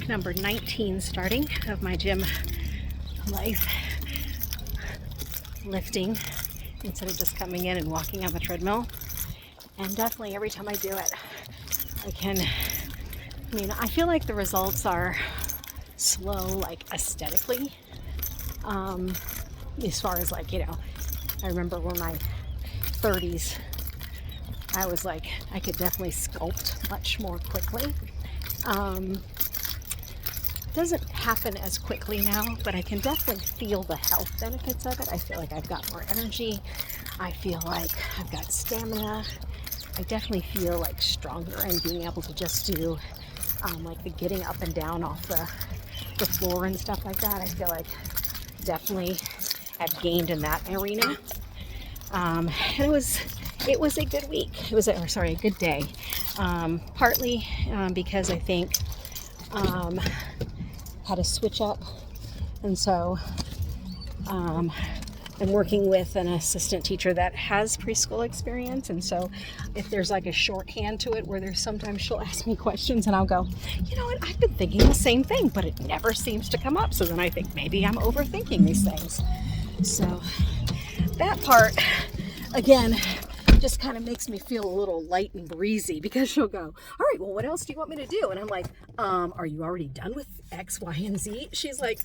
week number 19 starting of my gym life, lifting instead of just coming in and walking on the treadmill. And definitely every time I do it, I feel like the results are slow, like aesthetically. As far as I remember when my 30s, I was like, I could definitely sculpt much more quickly. Doesn't happen as quickly now, but I can definitely feel the health benefits of it. I feel like I've got more energy. I feel like I've got stamina. I definitely feel like stronger and being able to just do like the getting up and down off the floor and stuff like that. I feel like definitely have gained in that arena. And it was a good week. It was a good day. Partly because I think had a switch up, and so I'm working with an assistant teacher that has preschool experience, and so if there's like a shorthand to it where there's sometimes she'll ask me questions and I'll go, you know what, I've been thinking the same thing, but it never seems to come up. So then I think maybe I'm overthinking these things. So that part, again, just kind of makes me feel a little light and breezy, because she'll go, all right, well, what else do you want me to do? And I'm like, are you already done with X, Y, and Z? She's like,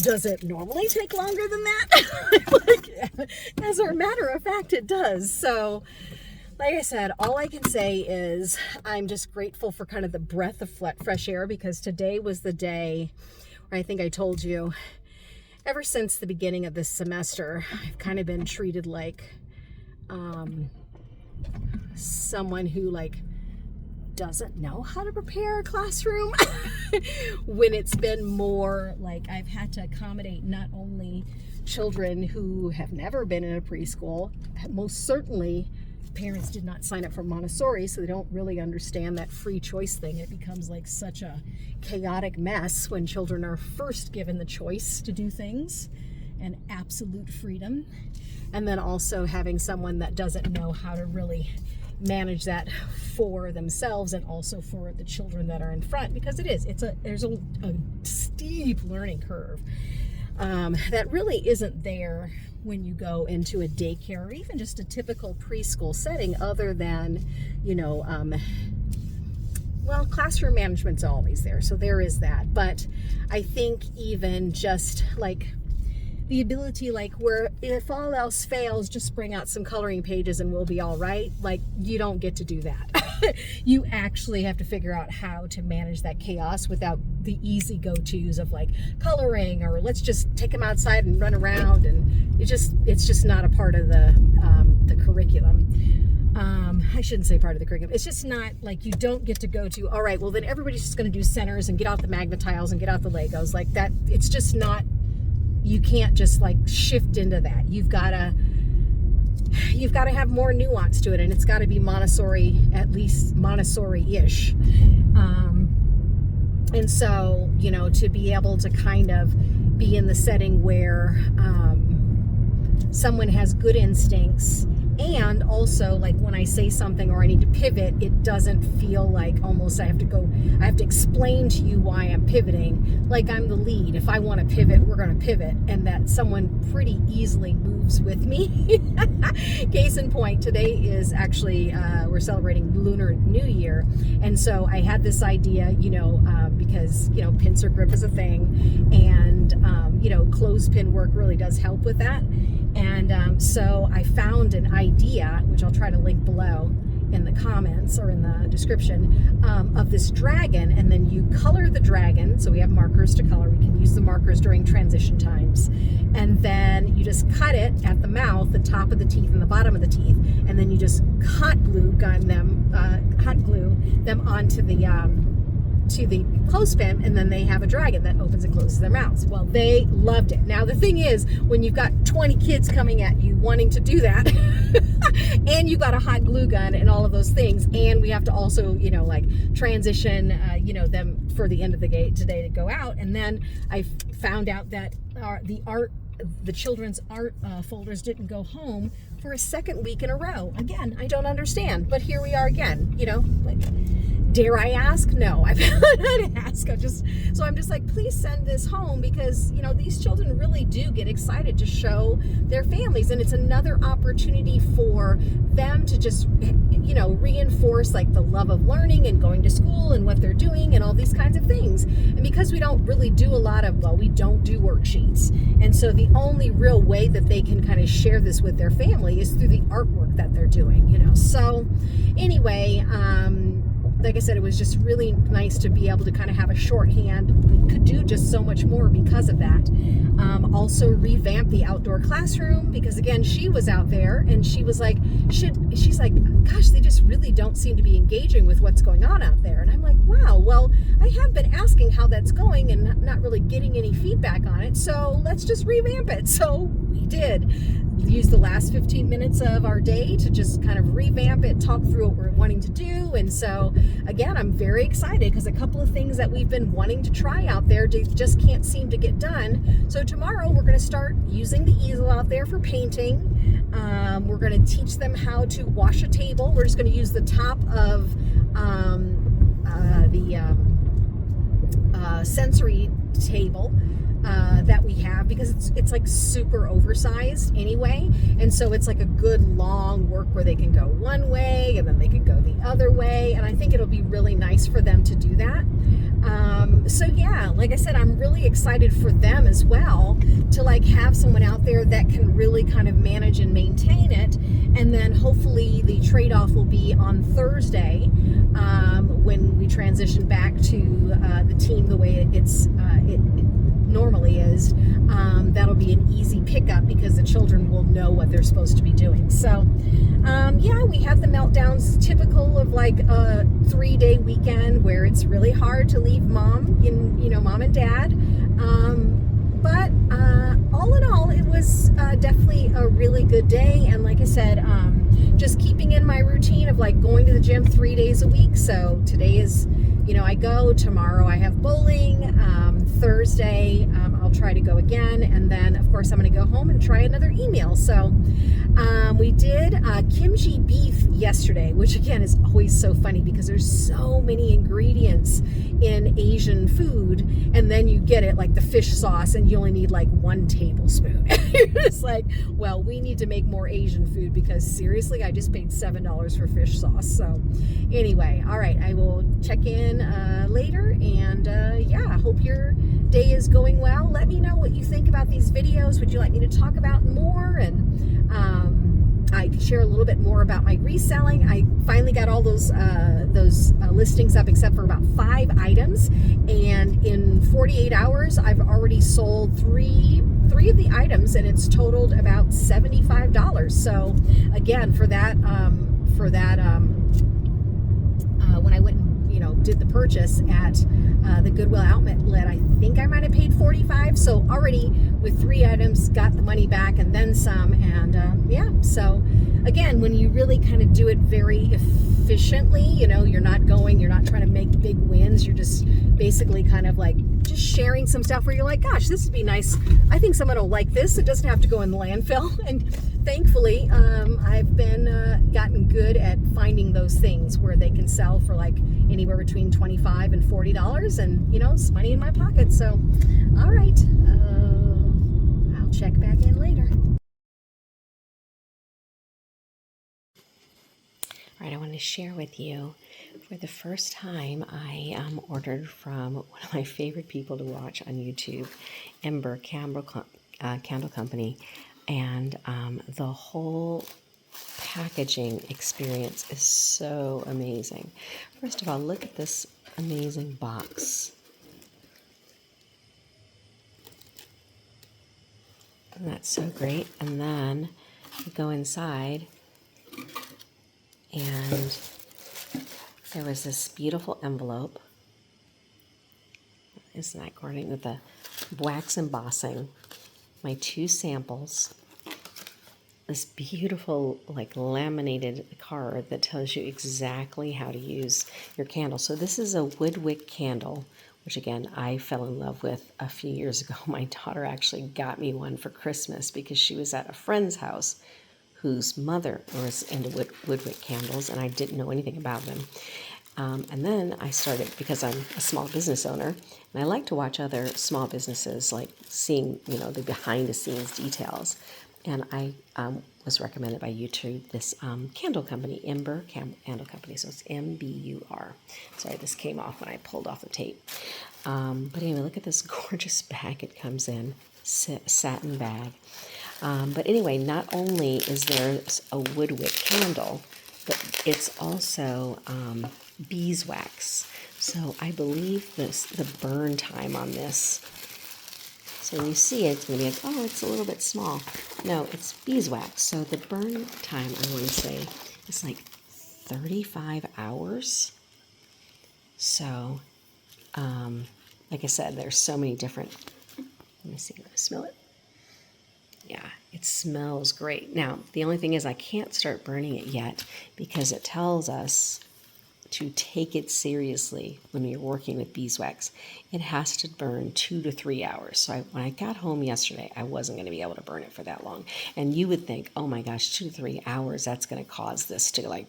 does it normally take longer than that? Like, as a matter of fact, it does. So like I said, all I can say is I'm just grateful for kind of the breath of fresh air, because today was the day where I think I told you, ever since the beginning of this semester, I've kind of been treated like someone who doesn't know how to prepare a classroom when it's been more like I've had to accommodate not only children who have never been in a preschool, most certainly parents did not sign up for Montessori, so they don't really understand that free choice thing. It becomes like such a chaotic mess when children are first given the choice to do things and absolute freedom. And then also having someone that doesn't know how to really manage that for themselves and also for the children that are in front, because there's a steep learning curve that really isn't there when you go into a daycare or even just a typical preschool setting, other than, classroom management's always there, so there is that. But I think even just like the ability, where if all else fails, just bring out some coloring pages and we'll be all right. You don't get to do that. You actually have to figure out how to manage that chaos without the easy go-tos of coloring, or let's just take them outside and run around. And it's just not a part of the curriculum. I shouldn't say part of the curriculum. It's just not you don't get to go to, all right, well then everybody's just going to do centers and get out the magnet tiles and get out the Legos like that. It's just not. You can't just shift into that. You've got to have more nuance to it, and it's got to be Montessori, at least Montessori-ish. And so, to be able to kind of be in the setting where someone has good instincts, and also when I say something or I need to pivot, it doesn't feel like almost I have to explain to you why I'm pivoting, like I'm the lead. If I want to pivot, we're going to pivot, and that someone pretty easily moves with me. Case in point, today is actually we're celebrating Lunar New Year, and so I had this idea, because pincer grip is a thing, and clothespin work really does help with that. And so I found an idea, which I'll try to link below in the comments or in the description, of this dragon, and then you color the dragon. So we have markers to color. We can use the markers during transition times. And then you just cut it at the mouth, the top of the teeth and the bottom of the teeth, and then you just hot glue them onto the clothespin, and then they have a dragon that opens and closes their mouths. Well, they loved it. Now the thing is, when you've got 20 kids coming at you wanting to do that and you've got a hot glue gun and all of those things, and we have to also transition them for the end of the day today to go out. And then I found out that the children's art folders didn't go home for a second week in a row. Again, I don't understand, but here we are again, Dare I ask? No, I'm not going to ask. I'm just like, please send this home, because, you know, these children really do get excited to show their families. And it's another opportunity for them to just, you know, reinforce like the love of learning and going to school and what they're doing and all these kinds of things. And because we don't really do a lot of, well, we don't do worksheets. And so the only real way that they can kind of share this with their family is through the artwork that they're doing, you know. So anyway, like I said, it was just really nice to be able to kind of have a shorthand. We could do just so much more because of that. Also revamp the outdoor classroom, because again, she was out there and she was like, she's like, gosh, they just really don't seem to be engaging with what's going on out there. And I'm like, wow, well, I have been asking how that's going and not really getting any feedback on it. So let's just revamp it. So we did use the last 15 minutes of our day to just kind of revamp it, talk through what we're wanting to do. And so again, I'm very excited because a couple of things that we've been wanting to try out there just can't seem to get done. So tomorrow we're going to start using the easel out there for painting. We're going to teach them how to wash a table. We're just going to use the top of the sensory table that we have, because it's like super oversized anyway, and so it's like a good long work where they can go one way and then they can go the other way, and I think it'll be really nice for them to do that. So yeah, like I said, I'm really excited for them as well to like have someone out there that can really kind of manage and maintain it. And then hopefully the trade-off will be on Thursday, when we transition back to the team the way it normally is. That'll be an easy pickup because the children will know what they're supposed to be doing. So yeah, we have the meltdowns typical of like a 3-day weekend where it's really hard to leave mom and dad. But all in all, it was definitely a really good day. And like I said, just keeping in my routine of like going to the gym 3 days a week. So today is, I go. Tomorrow I have bowling. Thursday I'll try to go again. And then, of course, I'm going to go home and try another email. So we did kimchi beef yesterday, which again is always so funny because there's so many ingredients in Asian food. And then you get it like the fish sauce and you only need like 1 tablespoon. You're just like, well, we need to make more Asian food because seriously, I just paid $7 for fish sauce. So anyway, all right, I will check in later, and yeah, I hope your day is going well. Let me know what you think about these videos. Would you like me to talk about more? And I can share a little bit more about my reselling. I finally got all those listings up except for about 5 items, and in 48 hours I've already sold three of the items, and it's totaled about $75. So again, for that when I went and did the purchase at the Goodwill outlet, I think I might have paid $45. So already with 3 items, got the money back and then some. And yeah, so again, when you really kind of do it very efficiently, you're not trying to make big wins. You're just basically kind of like just sharing some stuff where you're like, gosh, this would be nice. I think someone will like this. It doesn't have to go in the landfill. And thankfully, I've been gotten good at finding those things where they can sell for like anywhere between $25 and $40, and it's money in my pocket. So, all right, I'll check back in later. All right, I want to share with you, for the first time, I ordered from one of my favorite people to watch on YouTube, Ember Candle Company, and the whole packaging experience is so amazing. First of all, look at this amazing box. And that's so great. And then you go inside, and there was this beautiful envelope. Isn't that gorgeous? With the wax embossing, my 2 samples, this beautiful like laminated card that tells you exactly how to use your candle. So this is a wood wick candle, which again, I fell in love with a few years ago. My daughter actually got me one for Christmas because she was at a friend's house whose mother was into wood wick candles, and I didn't know anything about them. And then I started, because I'm a small business owner, and I like to watch other small businesses, like seeing, the behind the scenes details. And I was recommended by YouTube this candle company, Ember Candle Company. So it's MBUR. Sorry, this came off when I pulled off the tape. But anyway, look at this gorgeous bag it comes in, satin bag. But anyway, not only is there a wood wick candle, but it's also beeswax. So I believe the burn time on this, so when you see it, it's going to be like, oh, it's a little bit small. No, it's beeswax. So the burn time, I want to say, is like 35 hours. So, like I said, there's so many different, let me see, can I smell it? Yeah, it smells great. Now, the only thing is I can't start burning it yet because it tells us to take it seriously when you're working with beeswax. It has to burn 2 to 3 hours. So when I got home yesterday, I wasn't going to be able to burn it for that long. And you would think, oh my gosh, 2 to 3 hours, that's going to cause this to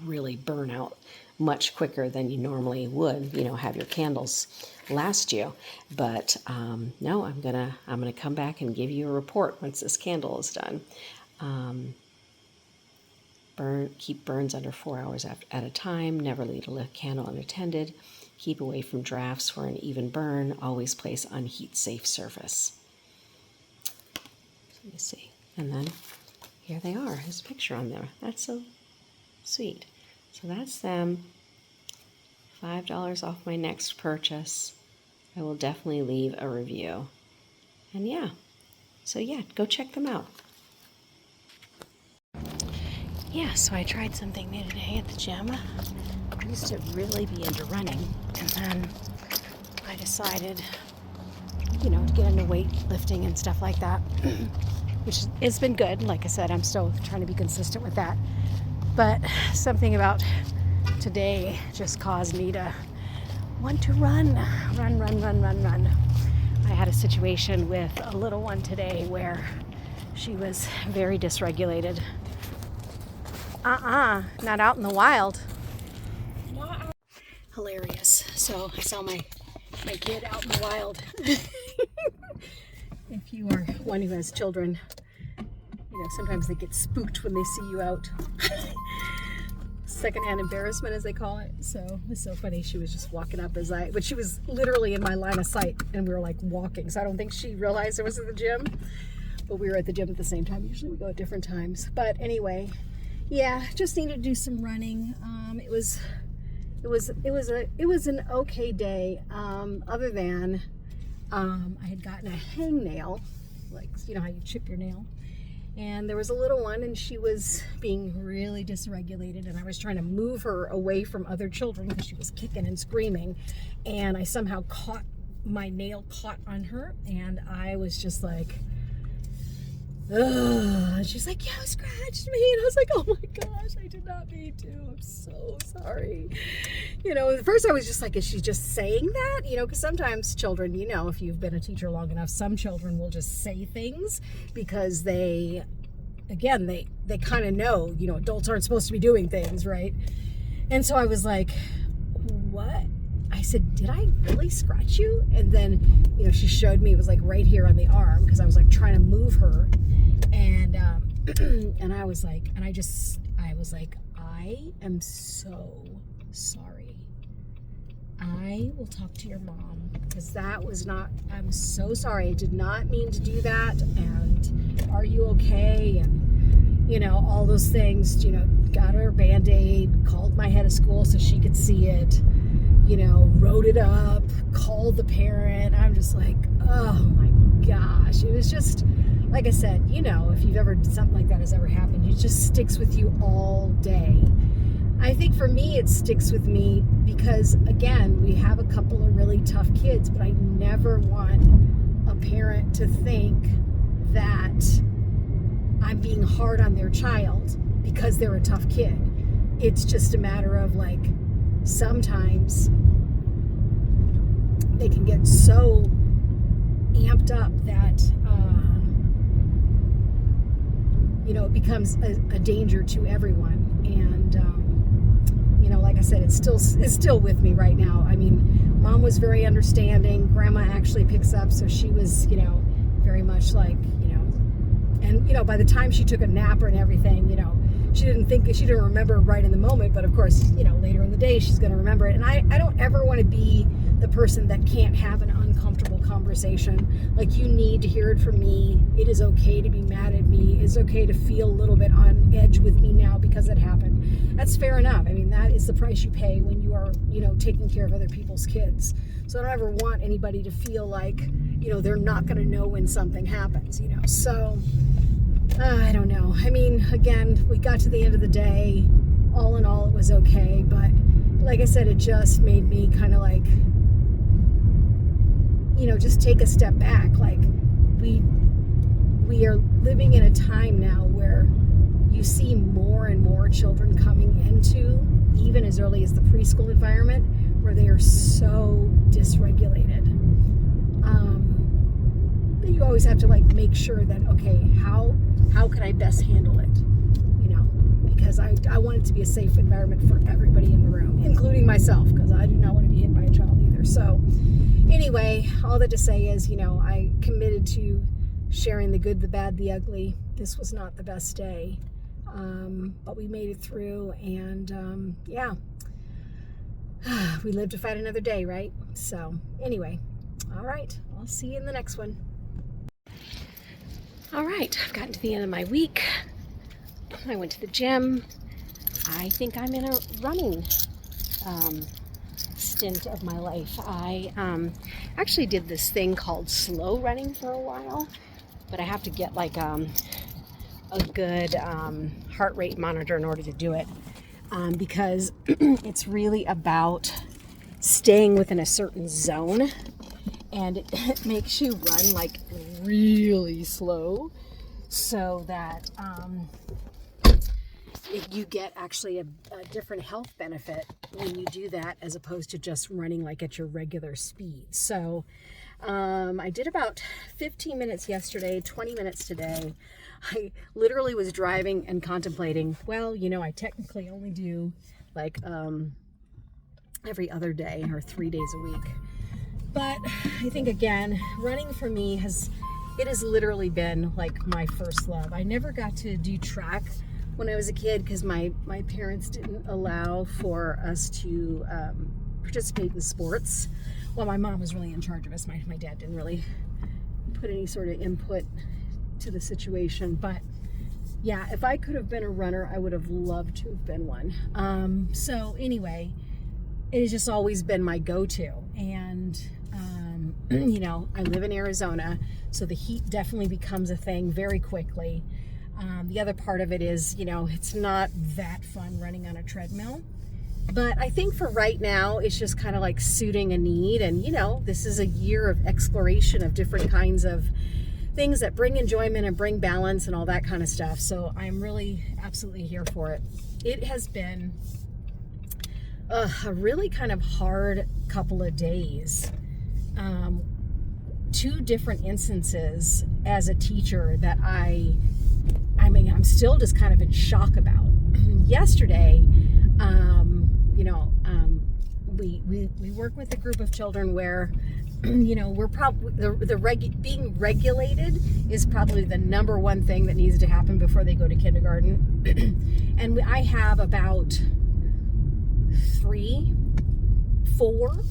really burn out much quicker than you normally would, have your candles last you. But no, I'm gonna come back and give you a report once this candle is done. Keep burns under 4 hours at a time. Never leave a lit candle unattended. Keep away from drafts for an even burn. Always place on heat-safe surface. Let me see. And then here they are. There's a picture on there. That's so sweet. So that's them. $5 off my next purchase. I will definitely leave a review. And yeah. So yeah, go check them out. Yeah, so I tried something new today at the gym. I used to really be into running, and then I decided, to get into weightlifting and stuff like that, which has been good. Like I said, I'm still trying to be consistent with that. But something about today just caused me to want to run. I had a situation with a little one today where she was very dysregulated. Not out in the wild. Hilarious. So I saw my kid out in the wild. If you are one who has children, sometimes they get spooked when they see you out. Secondhand embarrassment, as they call it. So it was so funny. She was just walking up but she was literally in my line of sight, and we were like walking. So I don't think she realized I was at the gym, but we were at the gym at the same time. Usually we go at different times. But anyway, yeah, just needed to do some running. It was an okay day. Other than I had gotten a hangnail, like how you chip your nail. And there was a little one, and she was being really dysregulated, and I was trying to move her away from other children because she was kicking and screaming, and I somehow my nail caught on her, and I was just like, ugh. And she's like, yeah, it scratched me, and I was like, oh my gosh, I did not mean to. I'm so sorry. At first I was just like, is she just saying that? Because sometimes children, if you've been a teacher long enough, some children will just say things because they kind of know, adults aren't supposed to be doing things, right? And so I was like, what? I said, did I really scratch you? And then, she showed me it was like right here on the arm because I was like trying to move her. And, and I was like, I am so sorry. I will talk to your mom because that was not, I'm so sorry. I did not mean to do that. And are you okay? And, all those things, got her a Band-Aid, called my head of school so she could see it, wrote it up, called the parent. I'm just like, oh my gosh. It was just, like I said, if you've ever, something like that has ever happened, it just sticks with you all day. I think for me, it sticks with me because, again, we have a couple of really tough kids, but I never want a parent to think that I'm being hard on their child because they're a tough kid. It's just a matter of, like, sometimes they can get so amped up that, it becomes a danger to everyone. And, like I said, it's still with me right now. I mean, Mom was very understanding. Grandma actually picks up, so she was, very much like, and, by the time she took a nap and everything, she didn't remember right in the moment, but of course, later in the day, she's going to remember it. And I don't ever want to be the person that can't have an uncomfortable conversation. Like, you need to hear it from me. It is okay to be mad at me. It's okay to feel a little bit on edge with me now because it happened. That's fair enough. I mean, that is the price you pay when you are, taking care of other people's kids. So I don't ever want anybody to feel like, they're not going to know when something happens, So, I don't know. I mean, again, we got to the end of the day. All in all, it was okay. But like I said, it just made me kind of like, just take a step back. Like, we are living in a time now where you see more and more children coming into, even as early as the preschool environment, where they are so dysregulated. You always have to make sure that, okay, how can I best handle it? Because I want it to be a safe environment for everybody in the room, including myself, because I do not want to be hit by a child either. So anyway, all that to say is, I committed to sharing the good, the bad, the ugly. This was not the best day, but we made it through, and yeah, we live to fight another day, right? So anyway, all right, I'll see you in the next one. All right, I've gotten to the end of my week. I went to the gym. I think I'm in a running stint of my life. I actually did this thing called slow running for a while, but I have to get a good heart rate monitor in order to do it, because it's really about staying within a certain zone, and it makes you run really slow, so that you get actually a different health benefit when you do that, as opposed to just running at your regular speed. So I did about 15 minutes yesterday, 20 minutes today. I literally was driving and contemplating, well, I technically only do every other day or 3 days a week. But I think, again, running for me has literally been my first love. I never got to do track when I was a kid because my parents didn't allow for us to participate in sports. Well, my mom was really in charge of us. My dad didn't really put any sort of input to the situation. But yeah, if I could have been a runner, I would have loved to have been one. So anyway, it has just always been my go-to. And I live in Arizona, so the heat definitely becomes a thing very quickly. The other part of it is, it's not that fun running on a treadmill. But I think for right now, it's just kind of suiting a need. And, this is a year of exploration of different kinds of things that bring enjoyment and bring balance and all that kind of stuff. So I'm really absolutely here for it. It has been a really kind of hard couple of days. Two different instances as a teacher that I'm still just kind of in shock about. Yesterday, we work with a group of children where, we're probably being regulated is probably the number one thing that needs to happen before they go to kindergarten. And I have about 3, 4,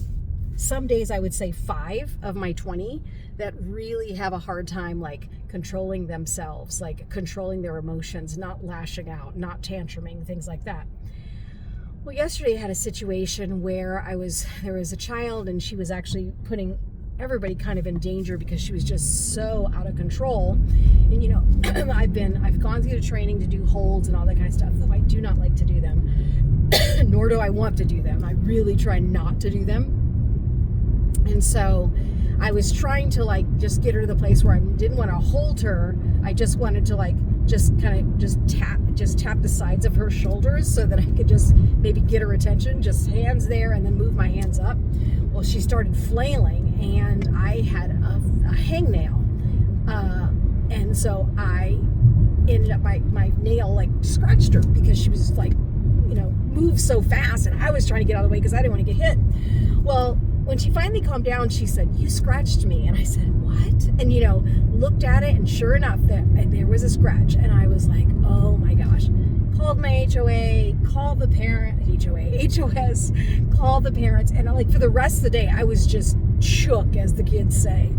some days I would say 5 of my 20 that really have a hard time controlling themselves, controlling their emotions, not lashing out, not tantruming, things like that. Well, yesterday I had a situation where there was a child, and she was actually putting everybody kind of in danger because she was just so out of control. And I've gone through the training to do holds and all that kind of stuff, though I do not like to do them, nor do I want to do them. I really try not to do them. And so I was trying to just get her to the place where I didn't want to hold her. I just wanted to just tap the sides of her shoulders so that I could just maybe get her attention, just hands there, and then move my hands up. Well, she started flailing, and I had a hangnail. And so I ended up, my nail scratched her because she was moves so fast, and I was trying to get out of the way because I didn't want to get hit. Well, when she finally calmed down, she said, "You scratched me." And I said, "What?" And, looked at it, and sure enough, there was a scratch. And I was like, oh my gosh. Called my HOA, called the HOS, called the parents. And for the rest of the day, I was just shook, as the kids say.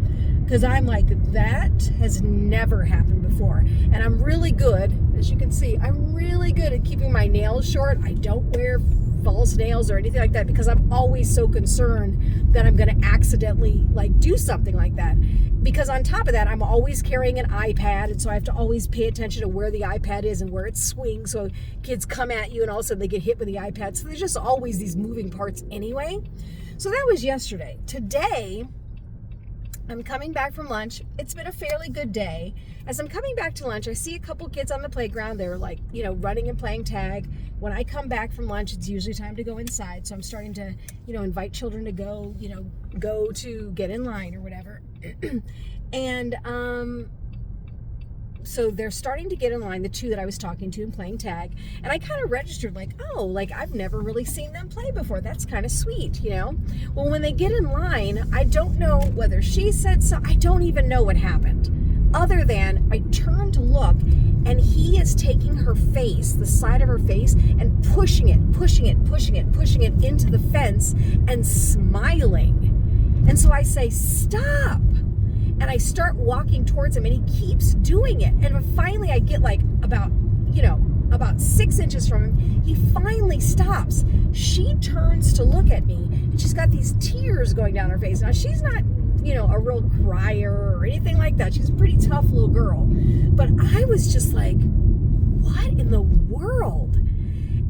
Because I'm like, that has never happened before. And I'm really good, as you can see, I'm really good at keeping my nails short. I don't wear false nails or anything like that because I'm always so concerned that I'm going to accidentally do something like that. Because on top of that, I'm always carrying an iPad, and so I have to always pay attention to where the iPad is and where it swings, so kids come at you and all of a sudden they get hit with the iPad. So there's just always these moving parts anyway. So that was yesterday. Today, I'm coming back from lunch. It's been a fairly good day. As I'm coming back to lunch, I see a couple kids on the playground. They're running and playing tag. When I come back from lunch, it's usually time to go inside. So I'm starting to, invite children to go to get in line or whatever. And so they're starting to get in line, the two that I was talking to and playing tag. And I kind of registered I've never really seen them play before. That's kind of sweet, Well, when they get in line, I don't know whether she said so. I don't even know what happened. Other than I turned to look, and he is taking her face, the side of her face, and pushing it into the fence and smiling. And so I say, "Stop." And I start walking towards him, and he keeps doing it. And finally I get about 6 inches from him. He finally stops. She turns to look at me, and she's got these tears going down her face. Now, she's not, a real crier or anything like that. She's a pretty tough little girl. But I was just like, what in the world?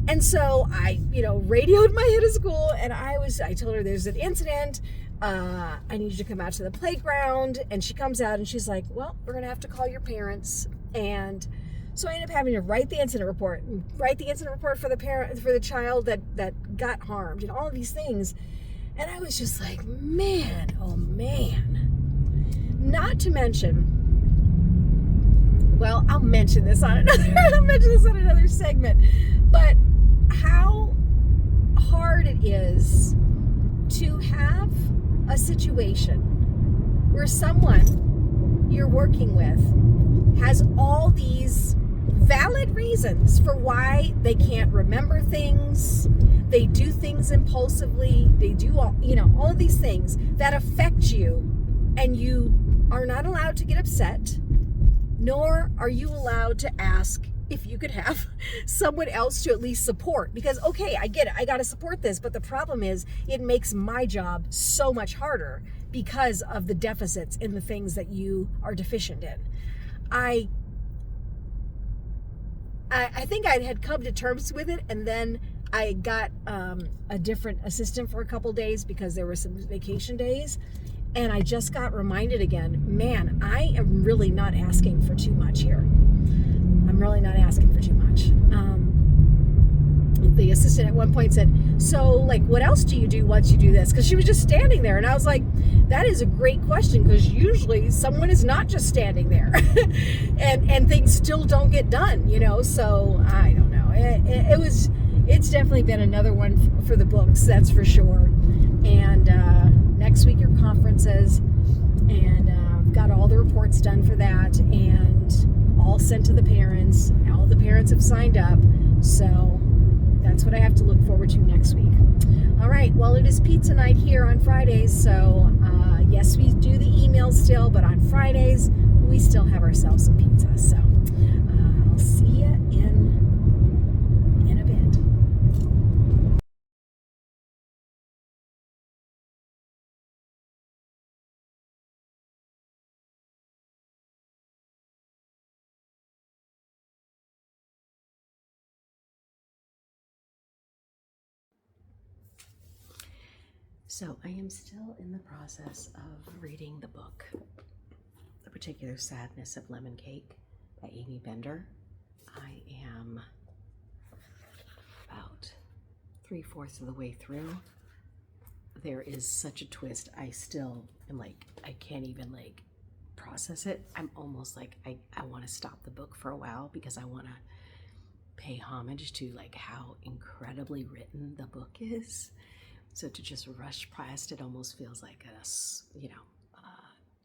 And so I, radioed my head of school, and I told her there's an incident. I need you to come out to the playground. And she comes out, and she's like, "Well, we're going to have to call your parents." And so I ended up having to write the incident report for the child that got harmed, and all of these things. And I was just like, man, oh man. Not to mention, well, I'll mention this on another segment, but how hard it is to have a situation where someone you're working with has all these valid reasons for why they can't remember things. They do things impulsively. They do all of these things that affect you, and you are not allowed to get upset, nor are you allowed to ask if you could have someone else to at least support. Because, okay, I get it, I got to support this, but the problem is it makes my job so much harder because of the deficits in the things that you are deficient in. I think I had come to terms with it, and then I got a different assistant for a couple days because there were some vacation days, and I just got reminded again, man, I am really not asking for too much here. I'm really not asking for too much. The assistant at one point said, "So, what else do you do once you do this?" Because she was just standing there, and I was like, that is a great question, because usually someone is not just standing there and things still don't get done, so I don't know. It's definitely been another one for the books, that's for sure. And next week are conferences, and got all the reports done for that, and all sent to the parents. All the parents have signed up, so that's what I have to look forward to next week. All right, well, it is pizza night here on Fridays, so yes, we do the emails still, but on Fridays, we still have ourselves some pizza. So I'll see you in a bit. So I am still in the process of reading the book, The Particular Sadness of Lemon Cake by Amy Bender. I am about 3/4 of the way through. There is such a twist. I still am I can't even process it. I'm almost I want to stop the book for a while because I want to pay homage to like how incredibly written the book is. So to just rush past it almost feels like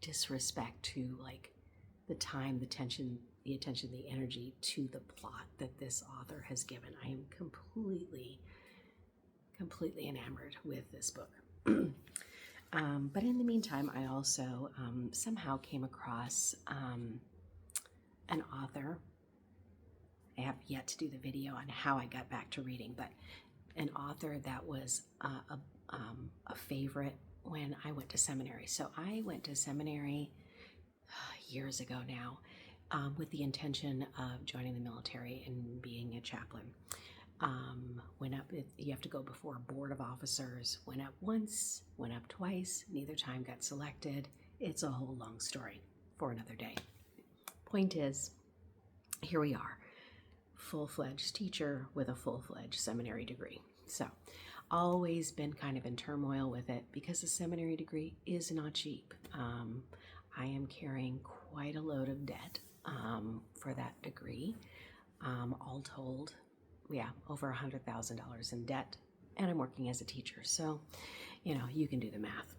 disrespect to like the time, the tension, the attention, the energy to the plot that this author has given. I am completely enamored with this book. But in the meantime, I also somehow came across an author. I have yet to do the video on how I got back to reading, but an author that was a favorite when I went to seminary. So I went to seminary years ago now with the intention of joining the military and being a chaplain. Went up, you have to go before a board of officers. Went up once, went up twice, neither time got selected. It's a whole long story for another day. Point is, here we are, full-fledged teacher with a full-fledged seminary degree. So always been kind of in turmoil with it because the seminary degree is not cheap. I am carrying quite a load of debt for that degree. All told, over $100,000 in debt, and I'm working as a teacher. So, you can do the math.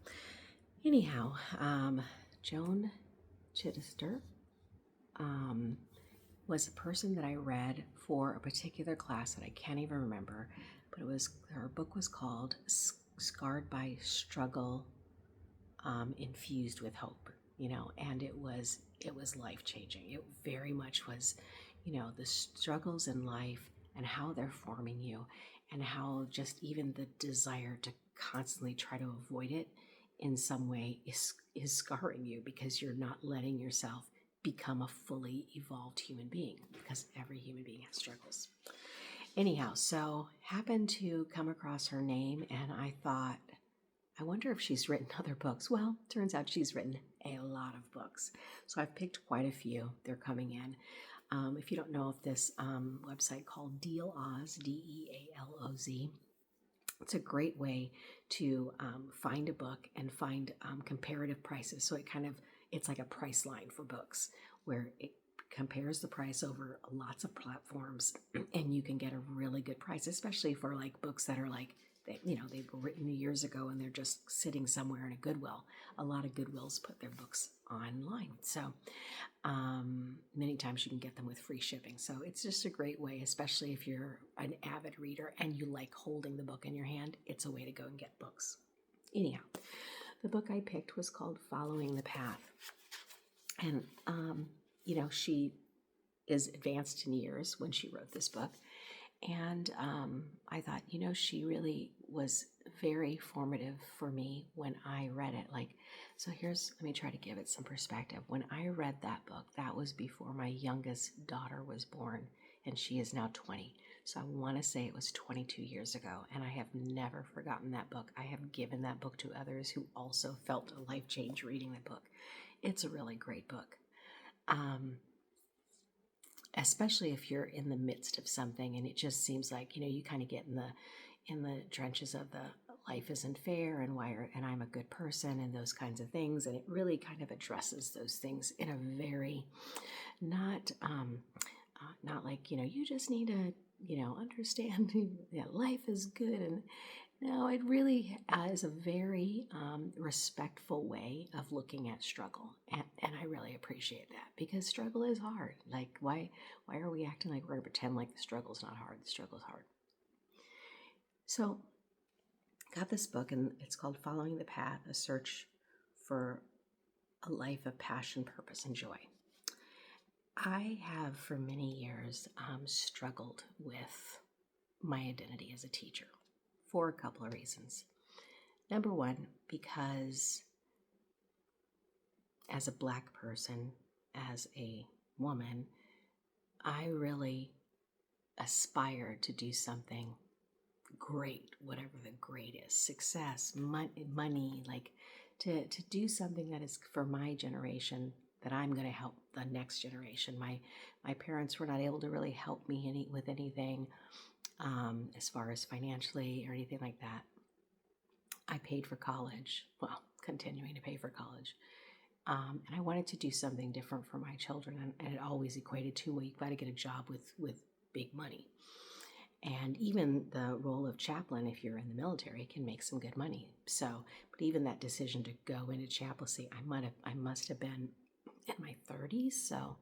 Anyhow, Joan Chittister was a person that I read for a particular class that I can't even remember, but her book was called Scarred by Struggle, Infused with Hope, and it was life-changing. It very much was, the struggles in life and how they're forming you, and how just even the desire to constantly try to avoid it in some way is scarring you, because you're not letting yourself become a fully evolved human being, because every human being has struggles. Anyhow, so happened to come across her name, and I thought, I wonder if she's written other books. Well, turns out she's written a lot of books. So I've picked quite a few. They're coming in. If you don't know of this website called Dealoz, Dealoz, it's a great way to find a book and find comparative prices. So it's like a price line for books where it compares the price over lots of platforms, and you can get a really good price, especially for like books that are like, they were written years ago and they're just sitting somewhere in a Goodwill. A lot of Goodwills put their books online. So many times you can get them with free shipping. So it's just a great way, especially if you're an avid reader and you like holding the book in your hand. It's a way to go and get books. Anyhow, the book I picked was called Following the Path. And, she is advanced in years when she wrote this book. And I thought, she really was very formative for me when I read it. Let me try to give it some perspective. When I read that book, that was before my youngest daughter was born, and she is now 20. So I want to say it was 22 years ago, and I have never forgotten that book. I have given that book to others who also felt a life change reading the book. It's a really great book. Especially if you're in the midst of something and it just seems like, you kind of get in the trenches of the life isn't fair and and I'm a good person and those kinds of things. And it really kind of addresses those things in a very not like, you just need to, understand that life is good. And no, it really is a very respectful way of looking at struggle. And I really appreciate that, because struggle is hard. Like, why are we acting like we're going to pretend like the struggle's not hard? The struggle's hard. So got this book, and it's called Following the Path, A Search for a Life of Passion, Purpose, and Joy. I have for many years struggled with my identity as a teacher for a couple of reasons. Number one, because as a Black person, as a woman, I really aspired to do something great, whatever the great is, success, money, like to do something that is for my generation, that I'm going to help the next generation. My parents were not able to really help me with anything as far as financially or anything like that. I paid for college, continuing to pay for college. And I wanted to do something different for my children. And it always equated to, well, you've got to get a job with big money. And even the role of chaplain, if you're in the military, can make some good money. So, but even that decision to go into chaplaincy, I must have been in my 30s. So,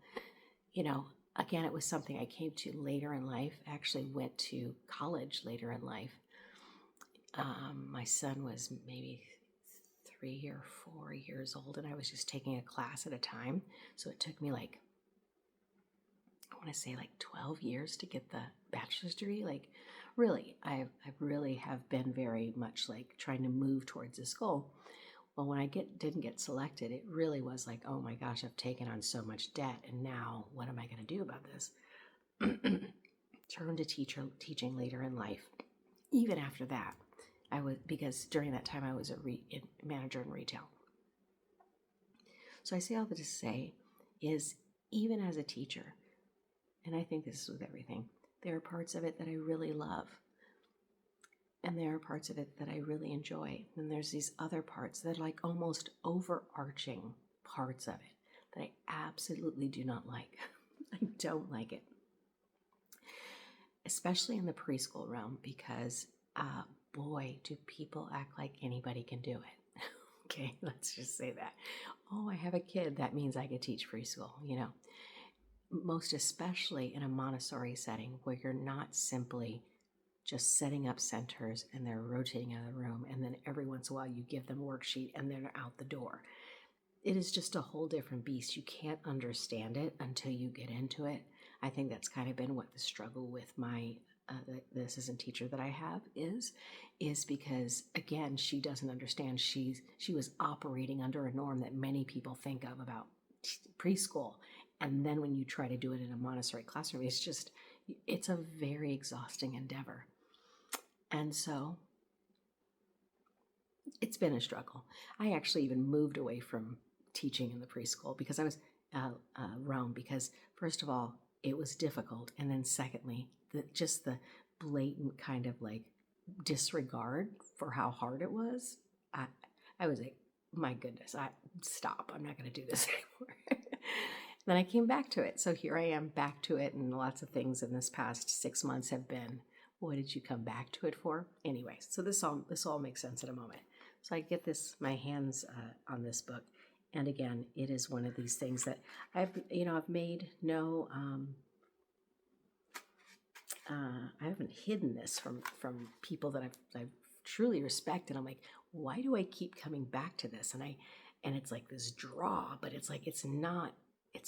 again, it was something I came to later in life. I actually went to college later in life. My son was maybe 3 or 4 years old, and I was just taking a class at a time. So it took me I want to say 12 years to get the bachelor's degree. Really, I really have been very much trying to move towards this goal. Well, when I didn't get selected, it really was oh my gosh, I've taken on so much debt, and now what am I going to do about this? Turned to teaching later in life. Even after that, because during that time I was a manager in retail. So I say all that to say is, even as a teacher, and I think this is with everything, there are parts of it that I really love. And there are parts of it that I really enjoy. And there's these other parts that are almost overarching parts of it that I absolutely do not like. I don't like it. Especially in the preschool realm, because boy, do people act like anybody can do it. Okay, let's just say that. Oh, I have a kid. That means I can teach preschool, Most especially in a Montessori setting where you're not simply just setting up centers and they're rotating out of the room, and then every once in a while you give them a worksheet and they're out the door. It is just a whole different beast. You can't understand it until you get into it. I think that's kind of been what the struggle with my the assistant teacher that I have is because, again, she doesn't understand. She was operating under a norm that many people think of about preschool. And then when you try to do it in a Montessori classroom, it's a very exhausting endeavor. And so it's been a struggle. I actually even moved away from teaching in the preschool because I was realm, because first of all, it was difficult. And then secondly, the blatant kind of disregard for how hard it was. I was my goodness, stop. I'm not going to do this anymore. Then I came back to it. So here I am back to it. And lots of things in this past 6 months have been, what did you come back to it for? Anyway, so this all makes sense in a moment. So I get my hands on this book. And again, it is one of these things that I've made no, I haven't hidden this from people that I've truly respect. And I'm like, why do I keep coming back to this? And it's this draw, but it's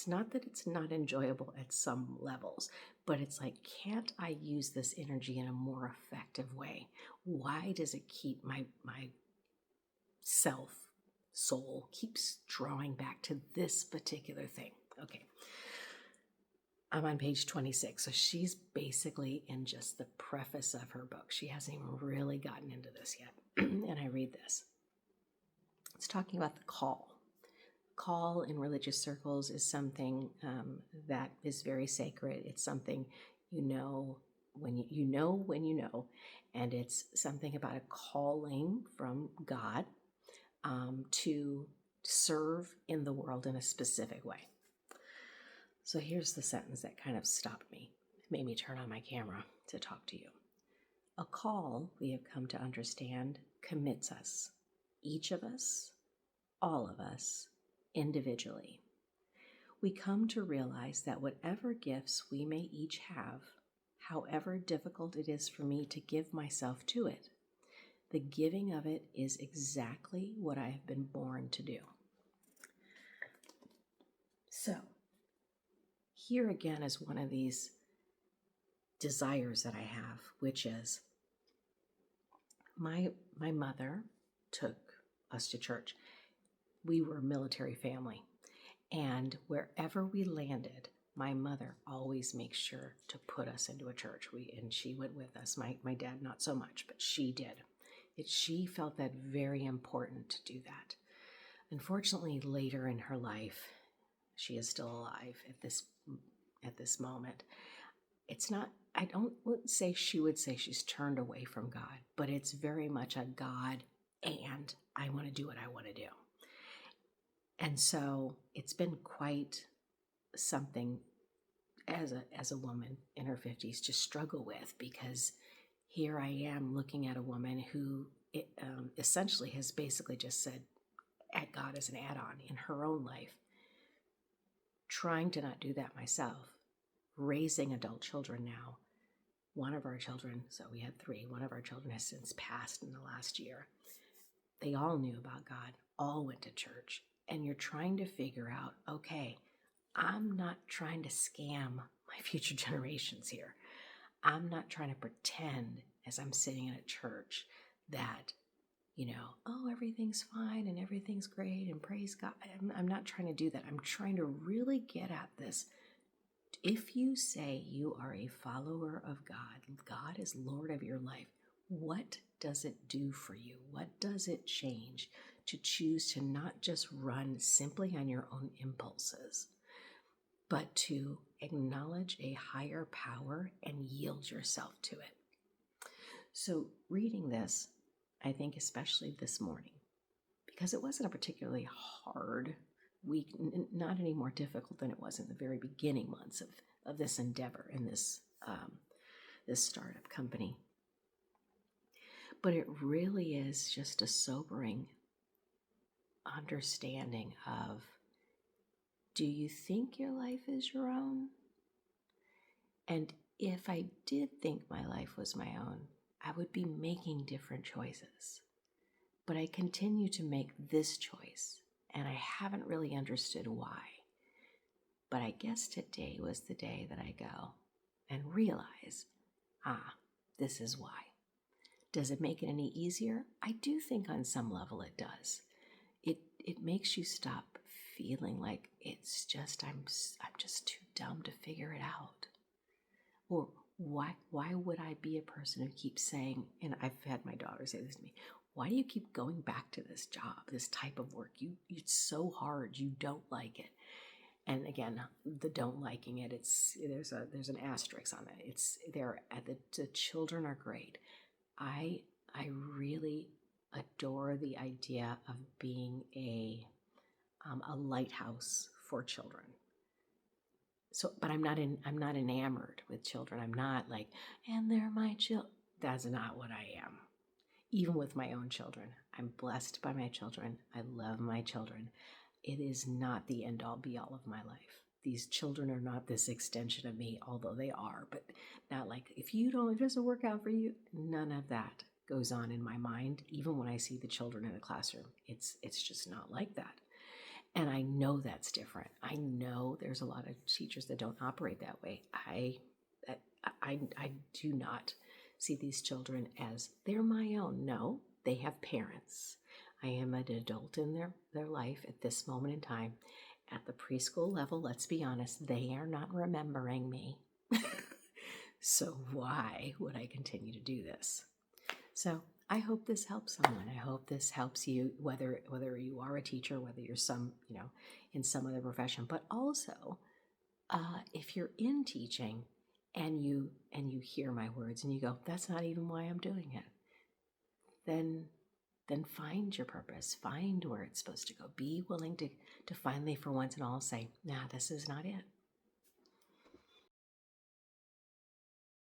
not that it's not enjoyable at some levels, but it's can't I use this energy in a more effective way? Why does it keep my soul keeps drawing back to this particular thing? Okay. I'm on page 26. So she's basically in just the preface of her book. She hasn't even really gotten into this yet. And I read this. It's talking about the call. Call in religious circles is something that is very sacred. It's something when you know, and it's something about a calling from God to serve in the world in a specific way. So here's the sentence that kind of stopped me. It made me turn on my camera to talk to you. A call, we have come to understand, commits us, each of us, all of us, individually. We come to realize that whatever gifts we may each have, however difficult it is for me to give myself to it, the giving of it is exactly what I have been born to do. So, here again is one of these desires that I have, which is my mother took us to church. We were a military family, and wherever we landed, my mother always makes sure to put us into a church. And she went with us. My dad, not so much, but she did. She felt that very important to do that. Unfortunately, later in her life, she is still alive at this moment. It's not, I wouldn't say she would say she's turned away from God, but it's very much a God and I want to do what I want to do. And so it's been quite something as a woman in her 50s to struggle with, because here I am looking at a woman who essentially has basically just said at God as an add-on in her own life, trying to not do that myself, raising adult children now. One of our children, so we had 3, one of our children has since passed in the last year. They all knew about God, all went to church, and you're trying to figure out, okay, I'm not trying to scam my future generations here. I'm not trying to pretend as I'm sitting in a church that, oh, everything's fine and everything's great and praise God. I'm not trying to do that. I'm trying to really get at this. If you say you are a follower of God, God is Lord of your life, what does it do for you? What does it change to choose to not just run simply on your own impulses, but to acknowledge a higher power and yield yourself to it? So reading this, I think especially this morning, because it wasn't a particularly hard week, not any more difficult than it was in the very beginning months of this endeavor in this startup company. But it really is just a sobering understanding of, do you think your life is your own? And if I did think my life was my own, I would be making different choices. But I continue to make this choice, and I haven't really understood why. But I guess today was the day that I go and realize, this is why. Does it make it any easier? I do think on some level it does. It makes you stop feeling like it's just I'm just too dumb to figure it out. Or why would I be a person who keeps saying, and I've had my daughter say this to me, why do you keep going back to this job, this type of work? It's so hard, you don't like it. And again, the don't liking it, there's an asterisk on it. The children are great. I really adore the idea of being a lighthouse for children. So, but I'm not enamored with children. I'm not like, and they're my children. That's not what I am. Even with my own children, I'm blessed by my children. I love my children. It is not the end all be all of my life. These children are not this extension of me, although they are, but not like, if it doesn't work out for you, none of that goes on in my mind. Even when I see the children in the classroom, it's just not like that. And I know that's different. I know there's a lot of teachers that don't operate that way. I do not see these children as they're my own. No, they have parents. I am an adult in their life at this moment in time. At the preschool level, let's be honest, they are not remembering me. So why would I continue to do this? So I hope this helps someone. I hope this helps you, whether you are a teacher, whether you're in some other profession, but also if you're in teaching and you hear my words and you go, that's not even why I'm doing it, then find your purpose, find where it's supposed to go. Be willing to finally, for once and all, say, nah, this is not it.